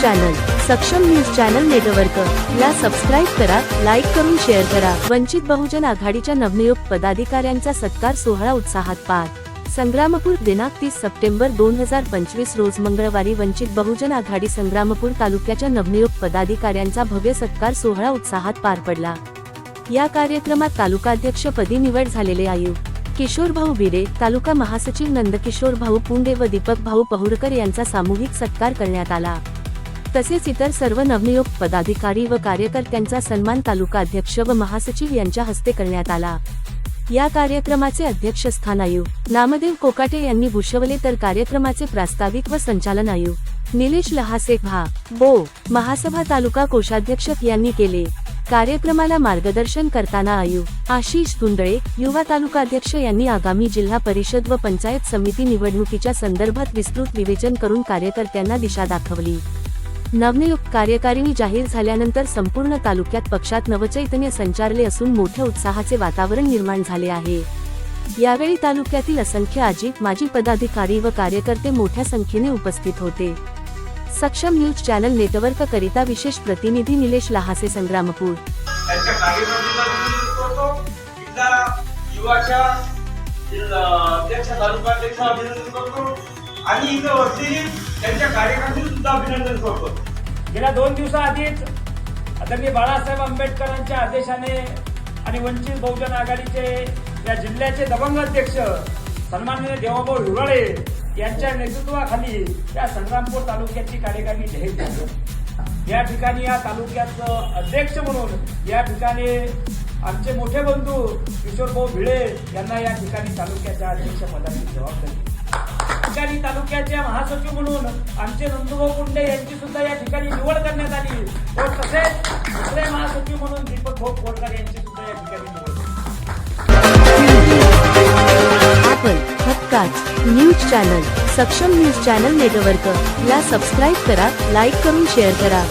Channel सक्षम news channel network ला subscribe करा, लाईक करून शेअर करा। वंचित बहुजन आघाडीच्या नवनियुक्त पदाधिकाऱ्यांचा सत्कार सोहळा उत्साहात पार। संग्रामपूर दिनांक 30 सप्टेंबर 2025 रोज मंगळवारी वंचित बहुजन आघाडी संग्रामपूर तालुक्याच्या नवनियुक्त पदाधिकाऱ्यांचा भव्य सत्कार सोहळा उत्साहात पार पडला। या कार्यक्रमात तालुकाध्यक्षपदी निवड झालेले आयुक्त किशोर भाऊ भिडे, तालुका महासचिव नंदकिशोर भाऊ पुंडे व दीपक भाऊ पहुरकर यांचा सामूहिक सत्कार करण्यात आला। तसेच इतर सर्व नवनियुक्त पदाधिकारी व कार्यकर्त्यांचा सन्मान तालुका अध्यक्ष व महासचिव यांच्या हस्ते करण्यात आला। या कार्यक्रमाचे अध्यक्षस्थान आयुक्त नामदेव कोकाटे यांनी भूषवले, तर कार्यक्रमाचे प्रास्ताविक व संचालन आयुक्त निलेश लहासे महासभा तालुका कोषाध्यक्ष यांनी केले। कार्यक्रमाला मार्गदर्शन करताना आयुक्त आशिष धुंदळे, युवा तालुकाध्यक्ष यांनी आगामी जिल्हा परिषद व पंचायत समिती निवडणुकीच्या संदर्भात विस्तृत विवेचन करून कार्यकर्त्यांना दिशा दाखवली। नवनियुक्त कार्यकारिणी जाहीर झाल्यानंतर संपूर्ण तालुक्यात पक्षात नवचैतन्य संचारले असून मोठ्या उत्साहाचे वातावरण निर्माण झाले आहे। यावेळी तालुक्यातील असंख्य आजी माजी पदाधिकारी व कार्यकर्ते मोठ्या संख्येने उपस्थित होते। सक्षम न्यूज चॅनल नेटवर्क करिता विशेष प्रतिनिधी निलेश लहासे, संग्रामपूर। त्यांच्या कार्यक्रमाला युवाच्या अध्यक्ष तालुकाध्यक्ष अभिनंदन करतो आणि इथं वरती त्यांच्या कार्यकर्त्यांचे सुद्धा अभिनंदन करतो। गेल्या 2 दिवसाआधीच आदरणीय बाळासाहेब आंबेडकरांच्या आदेशाने आणि वंचित बहुजन आघाडीचे या जिल्ह्याचे दबंग अध्यक्ष सन्माननीय देवाभाऊ हिवराळे यांच्या नेतृत्वाखाली या संग्रामपूर तालुक्याची कार्यकारिणी जाहीर झाली। या ठिकाणी या तालुक्याचं अध्यक्ष म्हणून या ठिकाणी आमचे मोठे बंधू किशोर भाऊ भिडे यांना या ठिकाणी तालुक्याच्या अध्यक्षपदाची जबाबदारी, ठिकाणी तालुक्याच्या महासचिव म्हणून आमचे नंदुभाऊ पुंडे यांची सुद्धा या ठिकाणी निवड करण्यात आली व तसेच दुसरे महासचिव म्हणून दीपक भाऊ पहुरकर यांची सुद्धा या ठिकाणी निवड। आपण हक्काच न्यूज चॅनल सक्षम न्यूज चॅनल नेटवर्क ला सबस्क्राइब करा, लाईक करून शेअर करा।